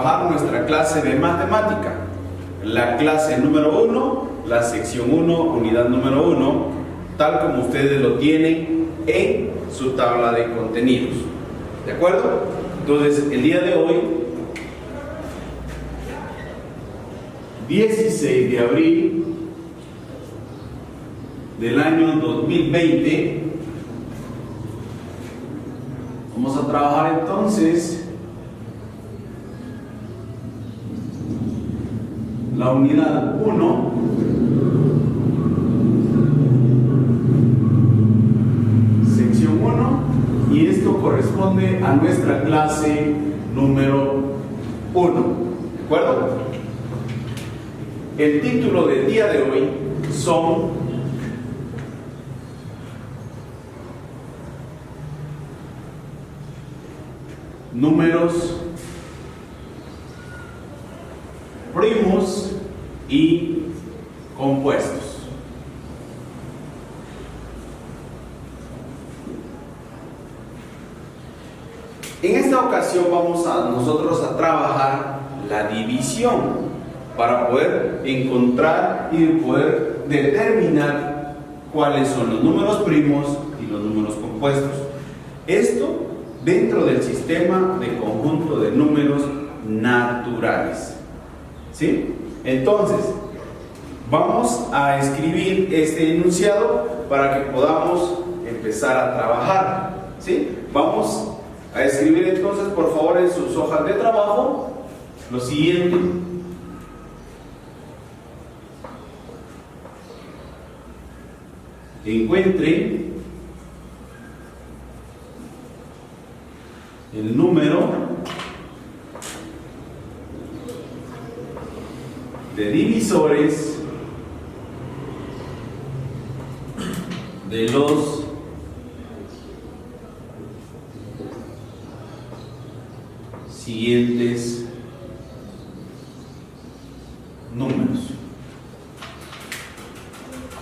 trabajar nuestra clase de matemática, la clase número 1, la sección 1, unidad número 1, tal como ustedes lo tienen en su tabla de contenidos. ¿De acuerdo? Entonces, el día de hoy, 16 de abril del año 2020, vamos a trabajar entonces la unidad 1, sección 1, y esto corresponde a nuestra clase número 1. ¿De acuerdo? El título del día de hoy son números primos y compuestos. En esta ocasión vamos nosotros a trabajar la división para poder encontrar y poder determinar cuáles son los números primos y los números compuestos. Esto dentro del sistema de conjunto de números naturales. ¿Sí? Entonces, vamos a escribir este enunciado para que podamos empezar a trabajar. ¿Sí? Vamos a escribir entonces, por favor, en sus hojas de trabajo lo siguiente. Encuentre el número de divisores de los siguientes números.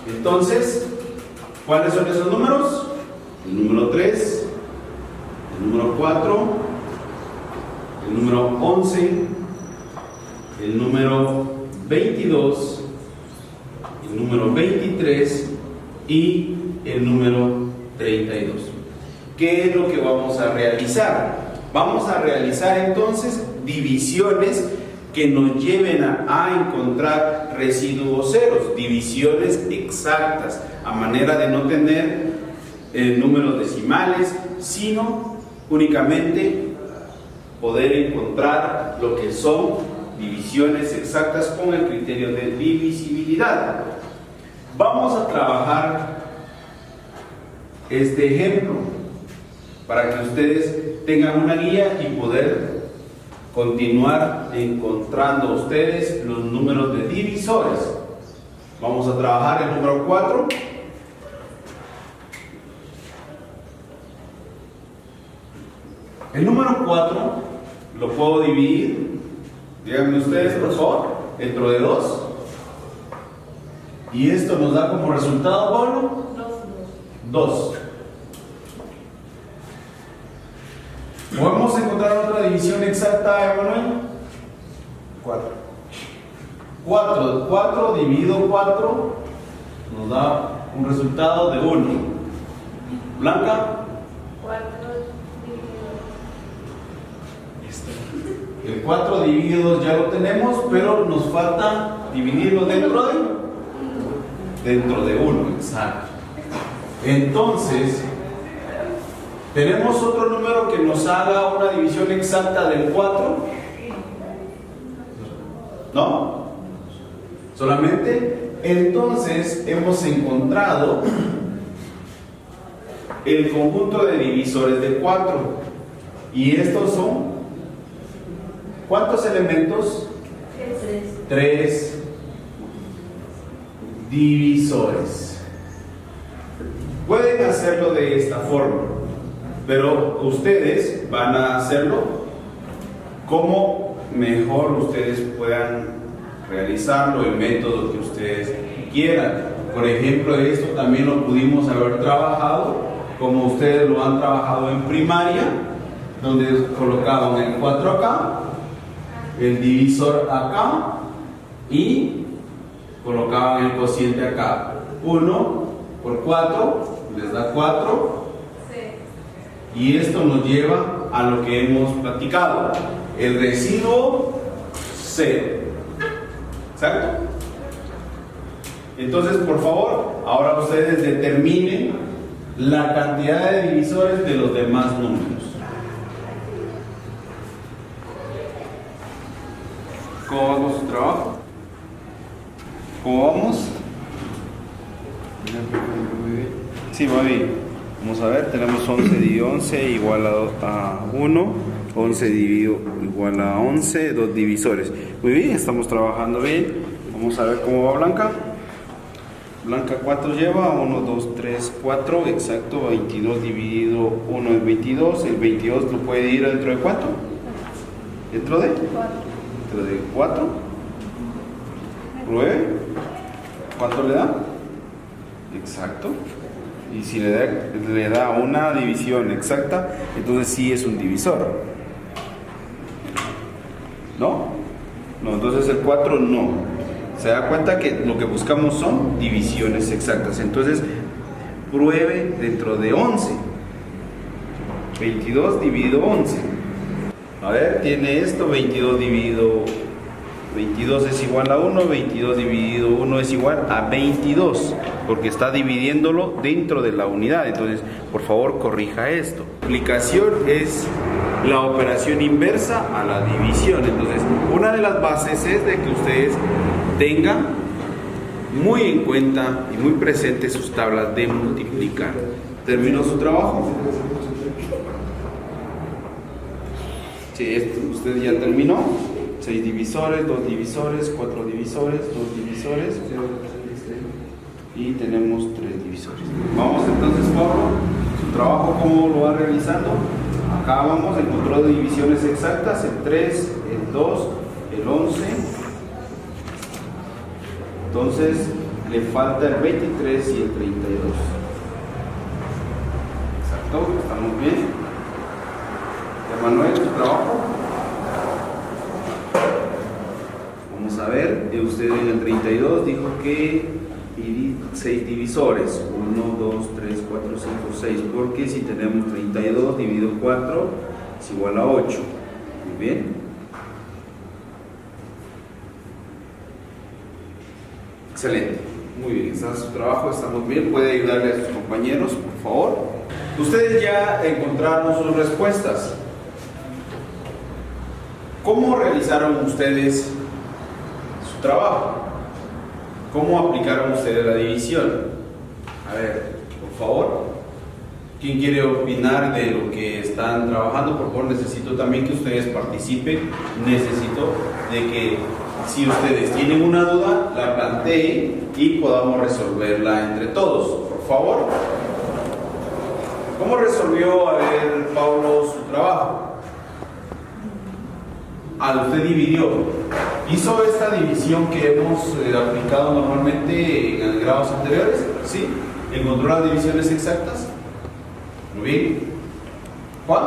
Entonces, ¿cuáles son esos números? El número 3, el número 4, el número 11, el número 22, el número 23 y el número 32. ¿Qué es lo que vamos a realizar? Vamos a realizar entonces divisiones que nos lleven a encontrar residuos ceros, divisiones exactas, a manera de no tener números decimales, sino únicamente poder encontrar lo que son divisiones exactas con el criterio de divisibilidad. Vamos a trabajar este ejemplo para que ustedes tengan una guía y poder continuar encontrando ustedes los números de divisores. Vamos a trabajar el número 4. El número 4 lo puedo dividir, díganme ustedes por favor, dentro de 2. Y esto nos da como resultado, Pablo, 2. ¿Podemos encontrar otra división exacta, Emanuel? 4. 4 dividido 4 nos da un resultado de 1. Blanca. 4 dividido. El 4 dividido 2 ya lo tenemos, pero nos falta dividirlo dentro de 1, exacto. Entonces, ¿tenemos otro número que nos haga una división exacta del 4? ¿No? Solamente. Entonces, hemos encontrado el conjunto de divisores de 4. Y estos son, ¿cuántos elementos? 3 divisores. Pueden hacerlo de esta forma, pero ustedes van a hacerlo como mejor ustedes puedan realizarlo, el método que ustedes quieran. Por ejemplo, esto también lo pudimos haber trabajado como ustedes lo han trabajado en primaria, donde colocaban el 4 acá, el divisor acá y colocaban el cociente acá. 1 por 4 les da 4. Y esto nos lleva a lo que hemos platicado. El residuo 0. ¿Exacto? Entonces, por favor, ahora ustedes determinen la cantidad de divisores de los demás números. ¿Cómo vamos su trabajo? ¿Cómo vamos? Sí, va bien. Vamos a ver, tenemos 11 dividido 11 igual a 1. 11 dividido igual a 11, dos divisores. Muy bien, estamos trabajando bien. Vamos a ver cómo va Blanca. Blanca, ¿cuántos lleva? 1, 2, 3, 4, exacto. 22 dividido 1 es 22. El 22 lo puede ir dentro de 4. ¿Dentro de? 4. ¿Dentro de 4? 9. ¿Cuánto le da? Exacto. Y si le da una división exacta, entonces sí es un divisor. ¿No? No, entonces el 4 no. Se da cuenta que lo que buscamos son divisiones exactas. Entonces, pruebe dentro de 11. 22 dividido 11. A ver, tiene esto, 22 dividido 22 es igual a 1, 22 dividido 1 es igual a 22, porque está dividiéndolo dentro de la unidad. Entonces, por favor, corrija esto. Multiplicación es la operación inversa a la división. Entonces, una de las bases es de que ustedes tengan muy en cuenta y muy presentes sus tablas de multiplicar. ¿Terminó su trabajo? Sí, usted ya terminó. 6 divisores, 2 divisores, 4 divisores, 2 divisores y tenemos 3 divisores. Vamos entonces, Pablo, su trabajo cómo lo va realizando. Acá vamos, encontró divisiones exactas, el 3, el 2, el 11. Entonces le falta el 23 y el 32. Exacto, estamos bien. Emanuel, su trabajo. Vamos a ver, usted en el 32 dijo que 6 divisores, 1, 2, 3, 4, 5, 6, porque si tenemos 32 dividido 4 es igual a 8. Muy bien. Excelente, muy bien, está su trabajo, estamos bien, puede ayudarle a sus compañeros, por favor. Ustedes ya encontraron sus respuestas. ¿Cómo realizaron ustedes su trabajo? ¿Cómo aplicaron ustedes la división? A ver, por favor, ¿quién quiere opinar de lo que están trabajando? Por favor, necesito también que ustedes participen. Necesito de que si ustedes tienen una duda, la planteen y podamos resolverla entre todos. Por favor. ¿Cómo resolvió, a ver, Pablo, su trabajo? Usted dividió. ¿Hizo esta división que hemos aplicado normalmente en grados anteriores? ¿Sí? ¿Encontró las divisiones exactas? Muy bien. ¿Juan?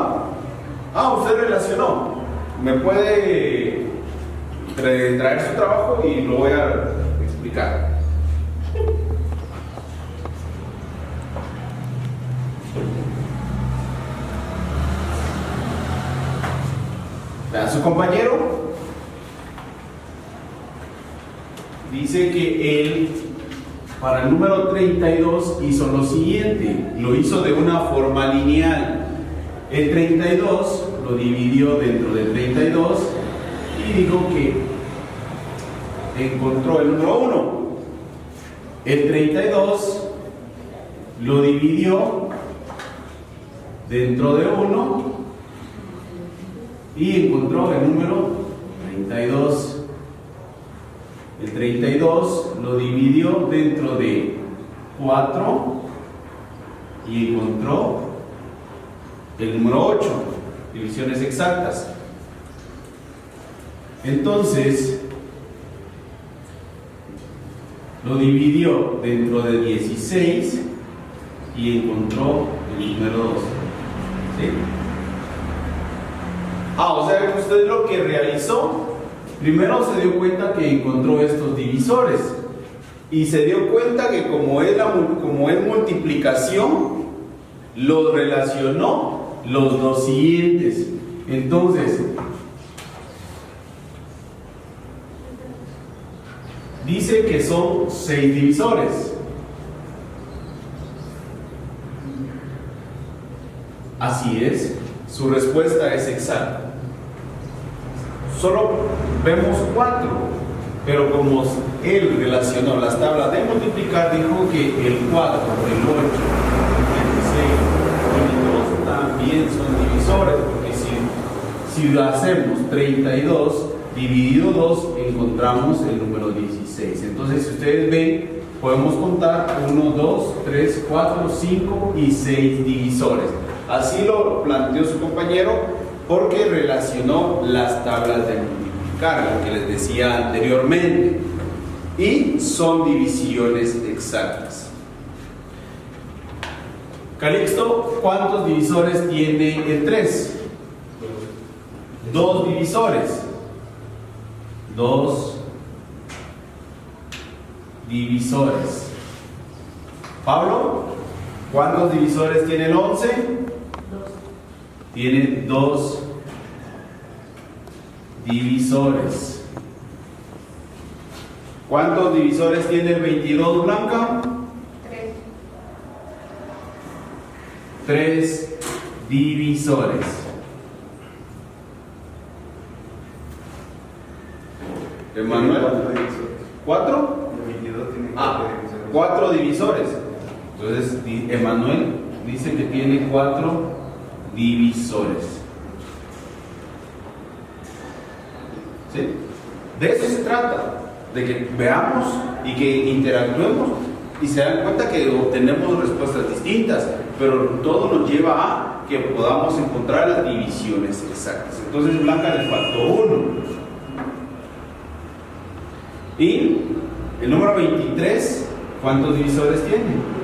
Usted relacionó. ¿Me puede traer su trabajo y lo voy a explicar? A su compañero dice que él para el número 32 hizo lo siguiente, lo hizo de una forma lineal. El 32 lo dividió dentro del 32 y dijo que encontró el número 1. El 32 lo dividió dentro de 1 y encontró el número 32. El 32 lo dividió dentro de 4 y encontró el número 8. Divisiones exactas. Entonces lo dividió dentro de 16 y encontró el número 2. ¿Sí? O sea que usted lo que realizó Primero se dio cuenta que encontró estos divisores y se dio cuenta que como es multiplicación, los relacionó los dos siguientes. Entonces, dice que son 6 divisores. Así es, su respuesta es exacta. Solo vemos 4, pero como él relacionó las tablas de multiplicar, dijo que el 4, el 8, el 16 y el 2 también son divisores, porque si hacemos 32 dividido 2, encontramos el número 16. Entonces, si ustedes ven, podemos contar 1, 2, 3, 4, 5 y 6 divisores. Así lo planteó su compañero porque relacionó las tablas de multiplicar, lo que les decía anteriormente, y son divisiones exactas. Calixto, ¿cuántos divisores tiene el 3? 2 divisores. 2 divisores. Pablo, ¿cuántos divisores tiene el 11? Tiene 2 divisores. ¿Cuántos divisores tiene el 22, Blanca? 3 divisores. Emanuel, 4. 4 divisores. Entonces, Emanuel dice que tiene 4 divisores. ¿Sí? De eso se trata, de que veamos y que interactuemos y se dan cuenta que obtenemos respuestas distintas, pero todo nos lleva a que podamos encontrar las divisiones exactas. Entonces, Blanca le faltó 1. Y el número 23, ¿cuántos divisores tiene?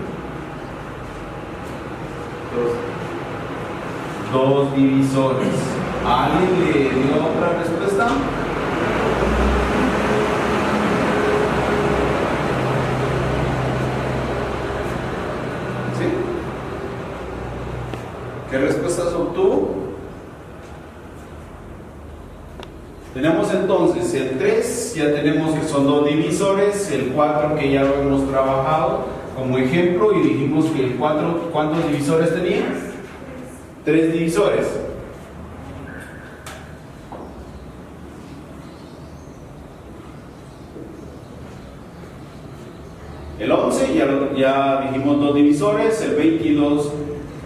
2 divisores. ¿Alguien le dio otra respuesta? ¿Sí? ¿Qué respuestas obtuvo? Tenemos entonces el 3, ya tenemos que son 2 divisores, el 4 que ya lo hemos trabajado como ejemplo y dijimos que el 4, ¿cuántos divisores tenía? 3 divisores. El 11 ya dijimos 2 divisores, el 22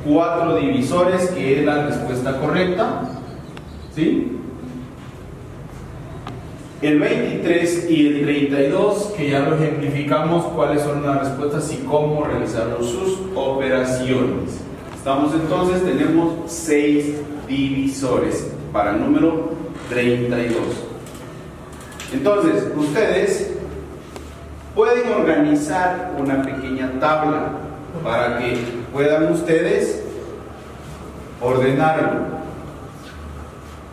4 divisores, que es la respuesta correcta. ¿Sí? El 23 y el 32, que ya lo ejemplificamos cuáles son las respuestas y cómo realizaron sus operaciones. Estamos entonces, tenemos 6 divisores para el número 32. Entonces, ustedes pueden organizar una pequeña tabla para que puedan ustedes ordenarlo,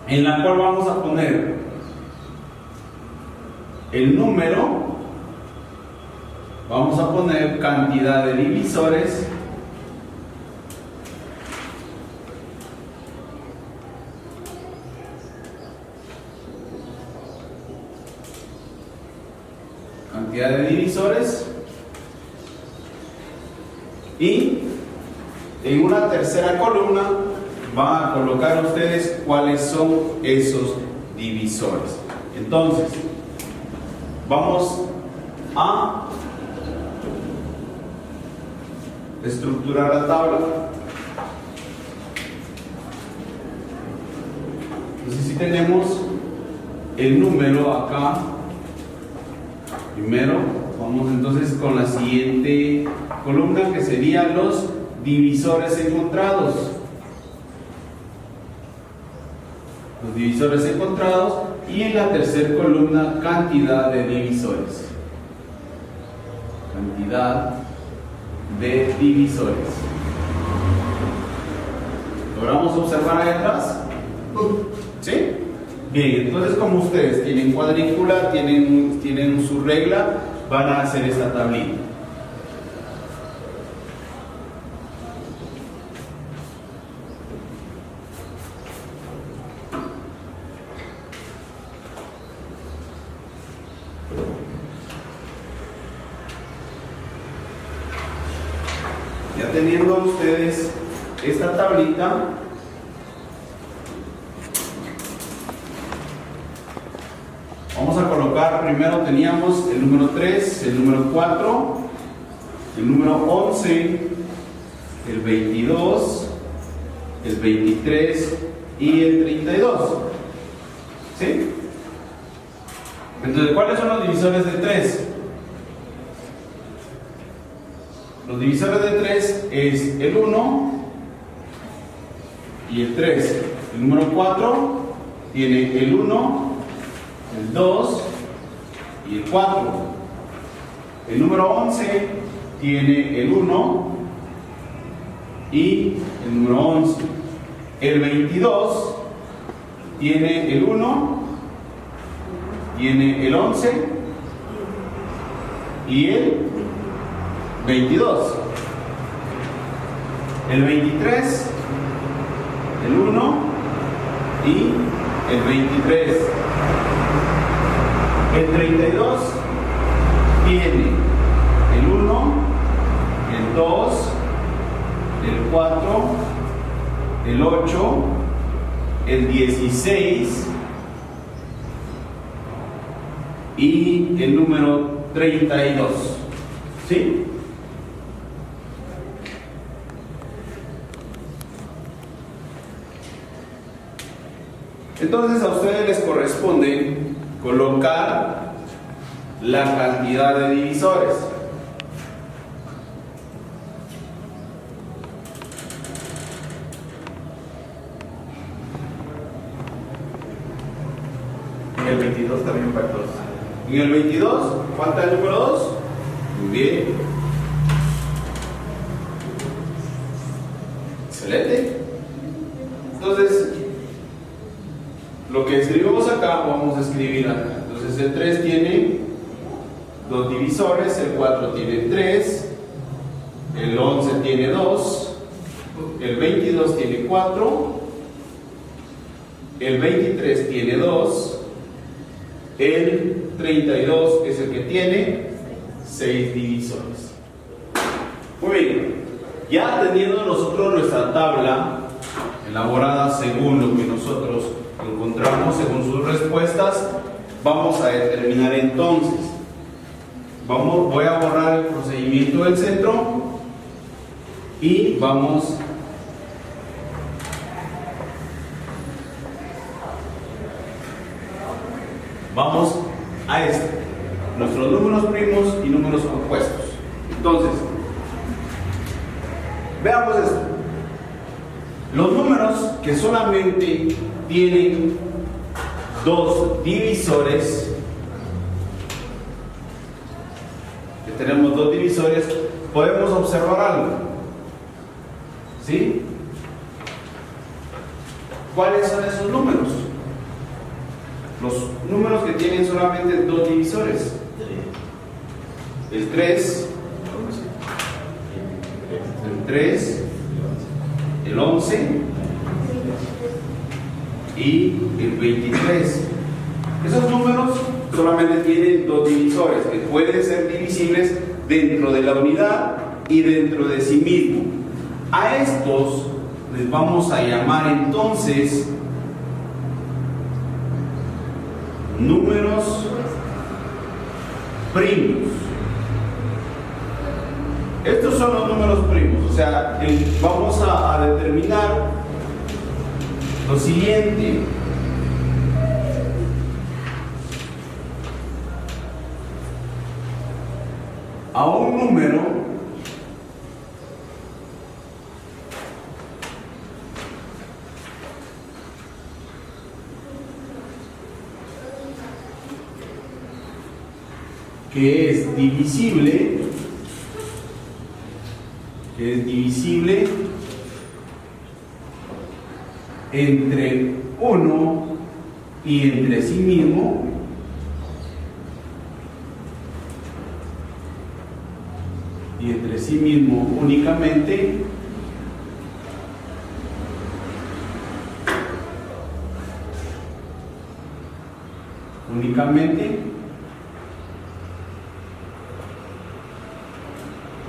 en la cual vamos a poner el número, vamos a poner cantidad de divisores, y en una tercera columna van a colocar ustedes cuáles son esos divisores. Entonces, vamos a estructurar la tabla. Entonces, si tenemos el número acá, primero vamos entonces con la siguiente columna, que serían los divisores encontrados. Los divisores encontrados, y en la tercera columna cantidad de divisores. Cantidad de divisores. ¿Logramos observar ahí atrás? ¿Sí? Bien, entonces como ustedes tienen cuadrícula, tienen su regla, van a hacer esta tablita. Ya teniendo ustedes esta tablita, vamos a colocar, primero teníamos el número 3, el número 4, el número 11, el 22, el 23 y el 32. ¿Sí? Entonces, ¿cuáles son los divisores de 3? Los divisores de 3 es el 1 y el 3. El número 4 tiene el 1, el 2 y el 4. El número 11 tiene el 1 y el número 11. El 22 tiene el 1, tiene el 11 y el 22. El 23, el 1 y el 23. El 32 tiene el 1, el 2, el 4, el 8, el 16 y el número 32. ¿Sí? Entonces a ustedes les corresponde colocar la cantidad de divisores. En el 22 también factores. En el 22, falta el número 2. Muy bien. Excelente. Entonces, lo que escribimos acá, vamos a escribir acá. Entonces, el 3 tiene 2 divisores, el 4 tiene 3, el 11 tiene 2, el 22 tiene 4, el 23 tiene 2, el 32 es el que tiene 6 divisores. Muy bien, ya teniendo nosotros nuestra tabla elaborada según lo que nosotros encontramos, según sus respuestas, vamos a determinar entonces. Voy a borrar el procedimiento del centro y vamos a nuestros números primos y números compuestos. Entonces, veamos esto. Los números que solamente tienen 2 divisores, que tenemos 2 divisores, podemos observar algo. ¿Sí? ¿Cuáles son esos números? Los números que tienen solamente 2 divisores. El 3, el 11 y el 23. Esos números solamente tienen 2 divisores que pueden ser divisibles dentro de la unidad y dentro de sí mismo. A estos les vamos a llamar entonces números primos. Estos son los números primos, o sea, vamos a determinar lo siguiente. A un número que es divisible entre 1 y entre sí mismo únicamente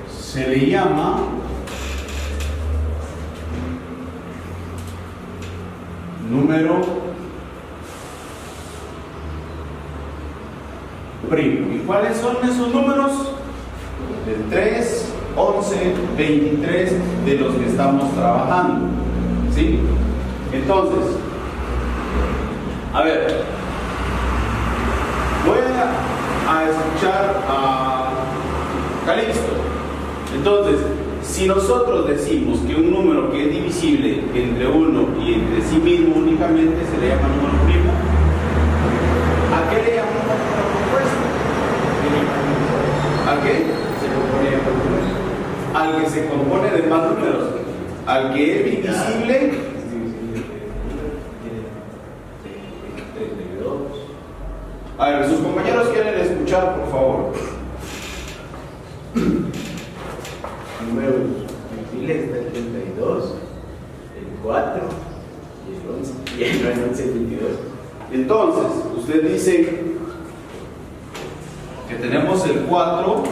se le llama número primo. ¿Y cuáles son esos números? El 3, 11, 23 de los que estamos trabajando. ¿Sí? Entonces, a ver, voy a escuchar a Calixto. Entonces, si nosotros decimos que un número que es divisible entre uno y entre sí mismo únicamente se le llama número primo, ¿a qué le llamamos número compuesto? ¿A qué? Al que se compone de más números. Al que es divisible. A ver, sus compañeros quieren escuchar, por favor. Números visibles está el 32, el 4 y el 11. Y el 11 y el 22. Entonces, usted dice que tenemos el 4,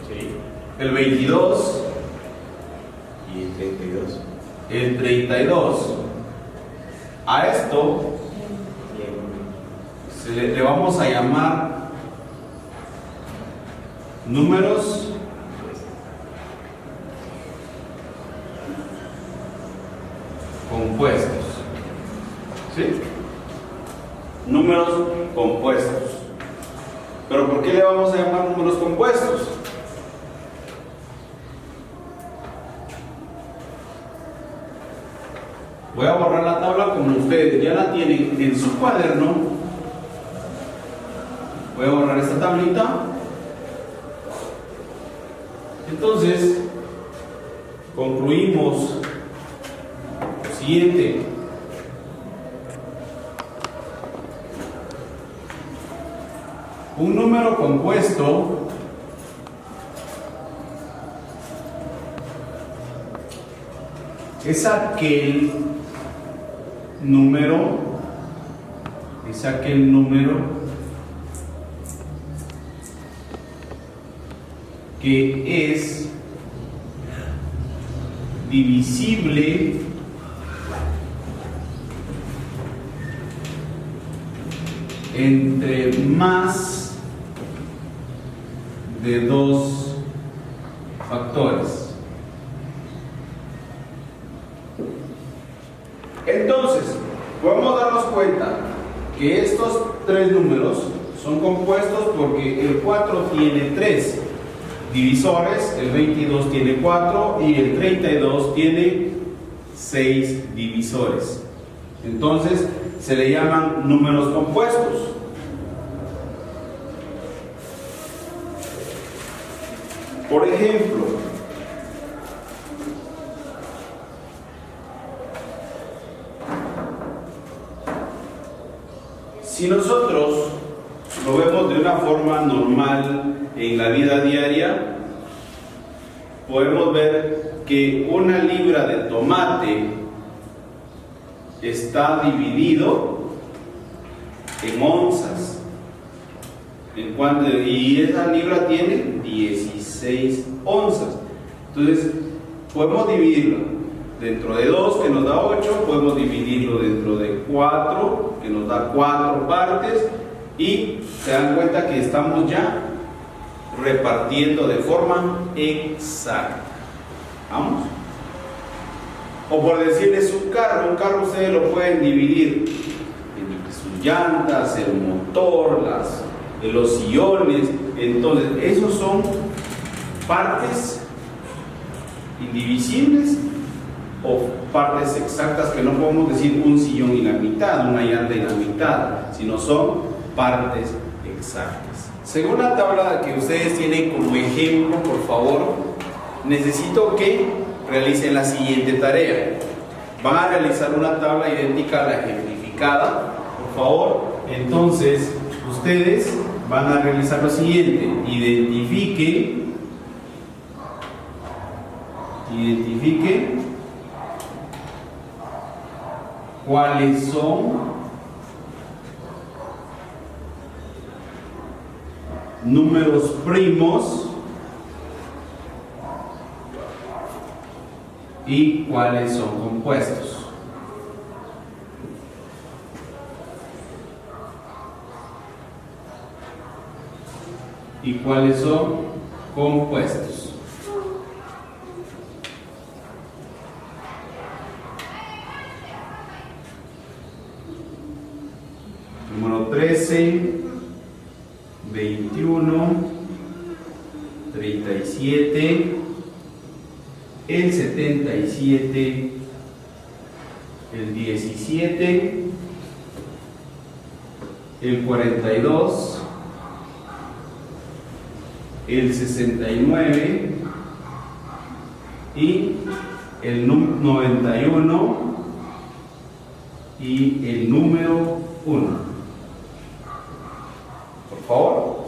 Sí. el 22, Y el 32. el 32. A esto le vamos a llamar números compuestos. ¿Sí? Números compuestos. ¿Pero por qué le vamos a llamar números compuestos? Voy a borrar la tabla como ustedes ya la tienen en su cuaderno. Voy a borrar esta tablita. Entonces, concluimos lo siguiente. Un número compuesto es aquel número que es divisible entre más de dos factores. Entonces, podemos darnos cuenta que estos tres números son compuestos porque el 4 tiene 3 divisores, el 22 tiene 4 y el 32 tiene 6 divisores. Entonces, se le llaman números compuestos. Por ejemplo, si nosotros lo vemos de una forma normal en la vida diaria, podemos ver que una libra de tomate está dividido en onzas. Y esa libra tiene 16 onzas. Entonces, podemos dividirlo dentro de 2, que nos da 8, podemos dividirlo dentro de 4, que nos da 4 partes, y se dan cuenta que estamos ya repartiendo de forma exacta. ¿Vamos? O por decirles un carro ustedes lo pueden dividir entre sus llantas, el motor, los sillones. Entonces, esos son partes indivisibles o partes exactas, que no podemos decir un sillón y la mitad, una llanta y la mitad, sino son partes exactas. Según la tabla que ustedes tienen como ejemplo, por favor, necesito que realicen la siguiente tarea. Van a realizar una tabla idéntica a la ejemplificación verificada, por favor. Entonces, ustedes van a realizar lo siguiente: identifique cuáles son números primos y cuáles son compuestos. Y cuáles son compuestos. Número 13, 21, 37, el 77, el 17, el 42, el 69 y el 91 y el número 1. Por favor.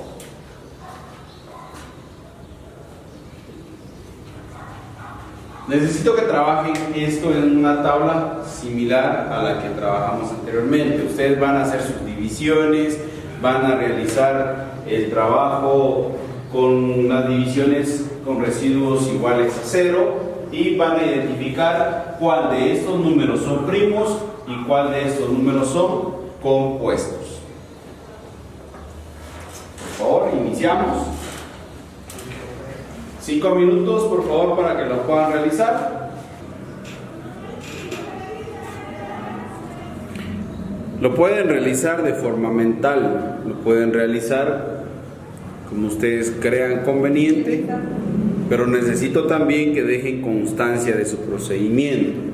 Necesito que trabajen esto en una tabla similar a la que trabajamos anteriormente. Ustedes van a hacer sus divisiones, van a realizar el trabajo con las divisiones con residuos iguales a 0 y van a identificar cuál de estos números son primos y cuál de estos números son compuestos. Por favor, iniciamos. 5 minutos, por favor, para que lo puedan realizar. Lo pueden realizar de forma mental, lo pueden realizar como ustedes crean conveniente, pero necesito también que dejen constancia de su procedimiento.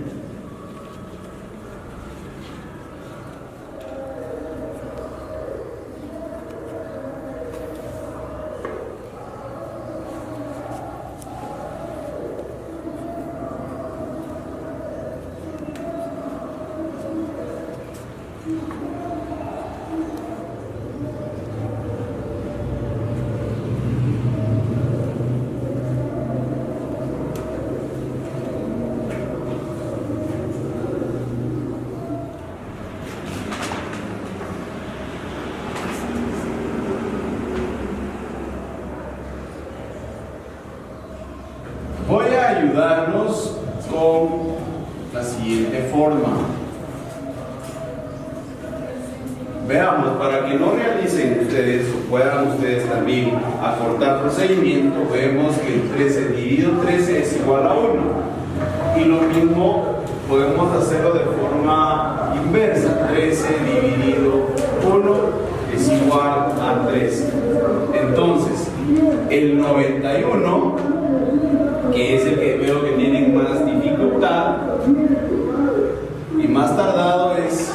Voy a ayudarnos con la siguiente forma. Veamos, para que no realicen ustedes o puedan ustedes también acortar procedimiento, vemos que el 13 dividido 13 es igual a 1. Y lo mismo podemos hacerlo de forma inversa. 13 dividido 1 es igual a 13. Entonces, el 91, que es el que veo que tienen más dificultad y más tardado, es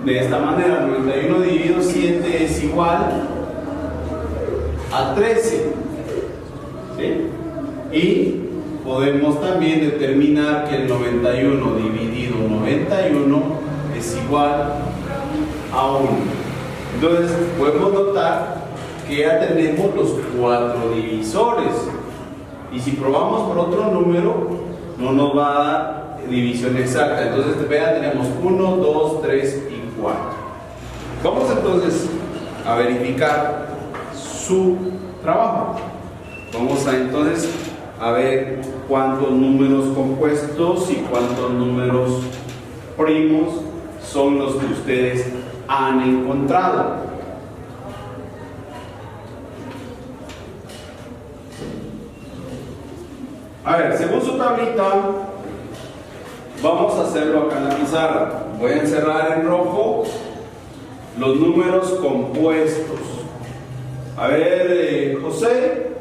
de esta manera: 91 dividido 7 es igual a 13. ¿Sí? Y podemos también determinar que el 91 dividido 91 es igual a 1. Entonces podemos notar que ya tenemos los 4 divisores. Y si probamos por otro número, no nos va a dar división exacta. Entonces, vean, tenemos 1, 2, 3 y 4. Vamos entonces a verificar su trabajo. Vamos a entonces a ver cuántos números compuestos y cuántos números primos son los que ustedes han encontrado. A ver, según su tablita, vamos a hacerlo acá en la pizarra. Voy a encerrar en rojo los números compuestos. A ver, José,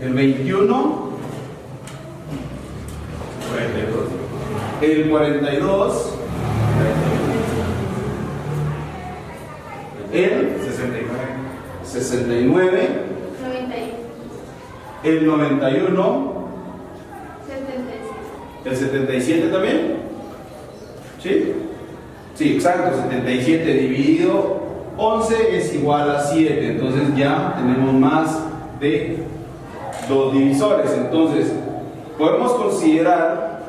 el 21, 42, el 42, el 69, 91, el 91, 77. el 77 también. ¿Sí? Sí, exacto, 77 dividido 11 es igual a 7, entonces ya tenemos más de 2 divisores. Entonces, podemos considerar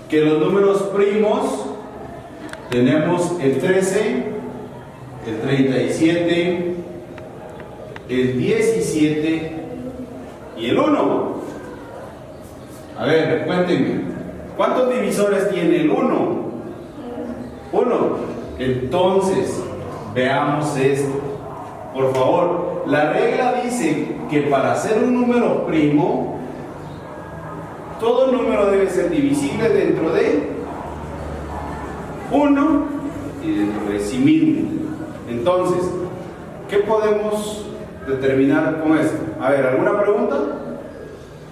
que los números primos tenemos el 13, el 37, el 17 y el 1. A ver, cuéntenme, ¿cuántos divisores tiene el 1? 1. Entonces, veamos esto. Por favor, la regla dice que para hacer un número primo, todo número debe ser divisible dentro de 1 y dentro de sí mismo. Entonces, ¿qué podemos determinar con esto? A ver, ¿alguna pregunta?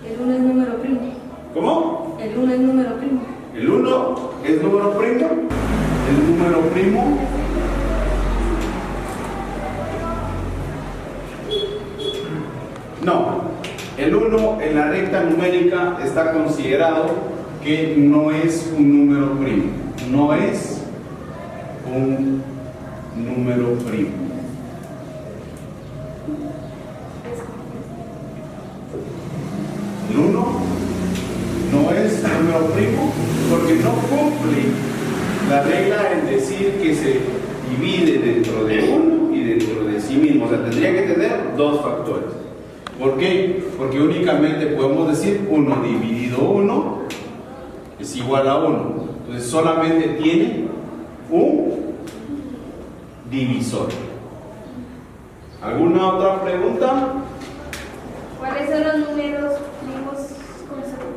El 1 es número primo. ¿Cómo? El 1 es número primo. ¿El 1 es número primo? ¿El número primo? No. El 1 en la recta numérica está considerado que no es un número primo. No es un número primo. El 1 no es número primo porque no cumple la regla en decir que se divide dentro de 1 y dentro de sí mismo. O sea, tendría que tener dos factores. ¿Por qué? Porque únicamente podemos decir 1 dividido 1 es igual a 1. Entonces solamente tiene un divisor. ¿Alguna otra pregunta? ¿Cuáles son los números primos consecutivos?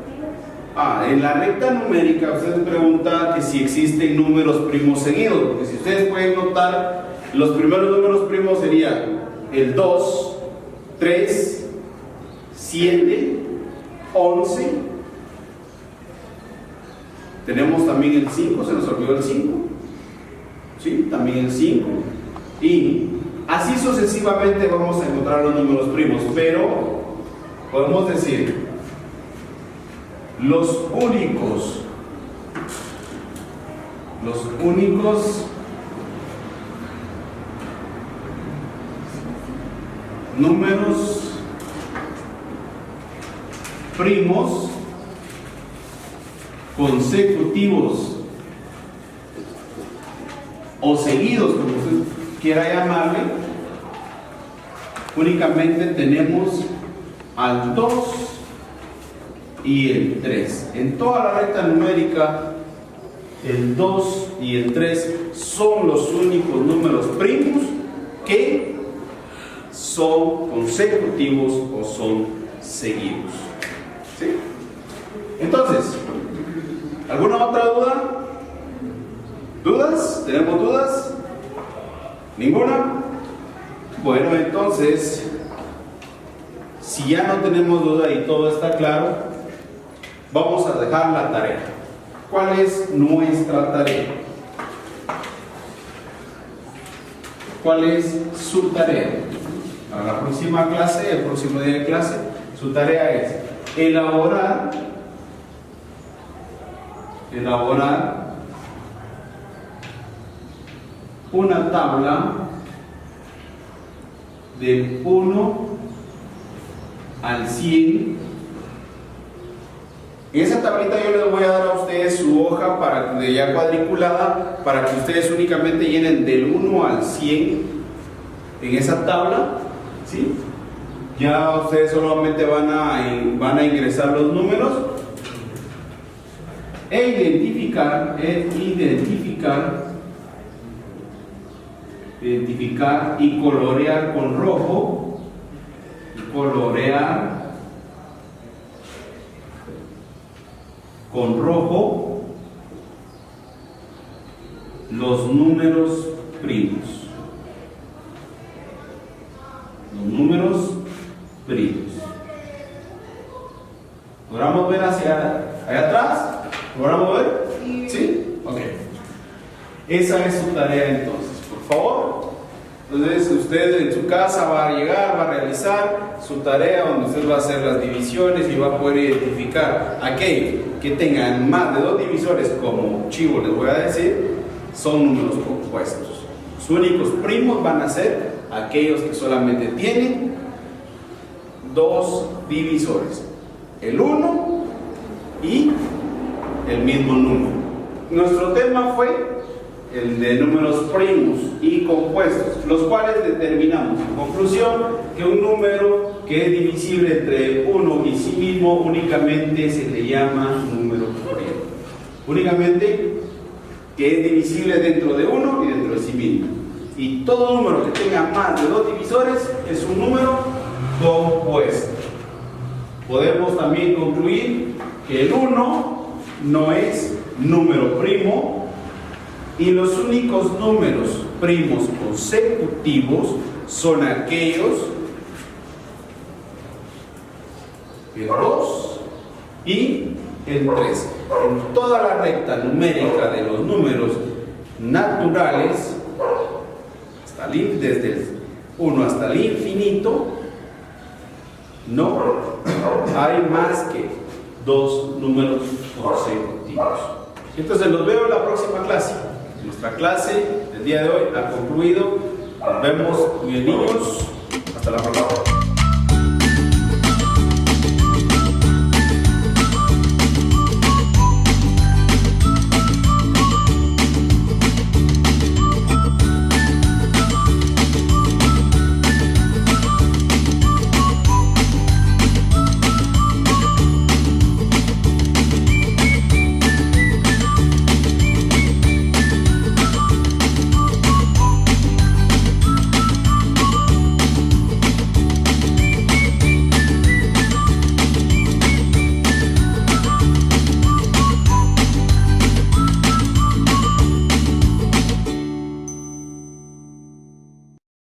En la recta numérica usted pregunta que si existen números primos seguidos, porque si ustedes pueden notar, los primeros números primos serían el 2, 3, 7, 11. Tenemos también el 5, se nos olvidó el 5. ¿Sí? También el 5. Y así sucesivamente vamos a encontrar los números primos, pero podemos decir los únicos números primos consecutivos o seguidos, como usted quiera llamarle, únicamente tenemos al 2 y el 3. En toda la recta numérica, el 2 y el 3 son los únicos números primos que son consecutivos o son seguidos. ¿Sí? Entonces, ¿alguna otra duda? ¿Dudas? ¿Tenemos dudas? ¿Ninguna? Bueno, entonces, si ya no tenemos duda y todo está claro, vamos a dejar la tarea. ¿Cuál es nuestra tarea? ¿Cuál es su tarea? Para la próxima clase, el próximo día de clase, su tarea es elaborar una tabla del 1 al 100. En esa tablita yo les voy a dar a ustedes su hoja ya cuadriculada para que ustedes únicamente llenen del 1 al 100 en esa tabla, ¿sí? Ya ustedes solamente van a ingresar los números e identificar y colorear con rojo, los números primos. ¿Logramos ver hacia allá atrás? ¿Logramos ver? ¿Sí? Ok. Esa es su tarea entonces, por favor. Entonces usted en su casa va a realizar su tarea donde usted va a hacer las divisiones y va a poder identificar aquellos que tengan más de 2 divisores, como chivo les voy a decir, son números compuestos. Los únicos primos van a ser aquellos que solamente tienen dos divisores, el 1 y el mismo número. Nuestro tema fue el de números primos y compuestos, los cuales determinamos en conclusión que un número que es divisible entre 1 y sí mismo únicamente se le llama número primo. Únicamente que es divisible dentro de 1 y dentro de sí mismo. Y todo número que tenga más de dos divisores es un número compuesto. Podemos también concluir que el 1 no es número primo y los únicos números primos consecutivos son aquellos el 2 y el 3. En toda la recta numérica de los números naturales, desde el 1 hasta el infinito, no hay más que dos números consecutivos. Entonces los veo en la próxima clase. Nuestra clase del día de hoy ha concluido. Nos vemos, muy bien, niños. Hasta la próxima.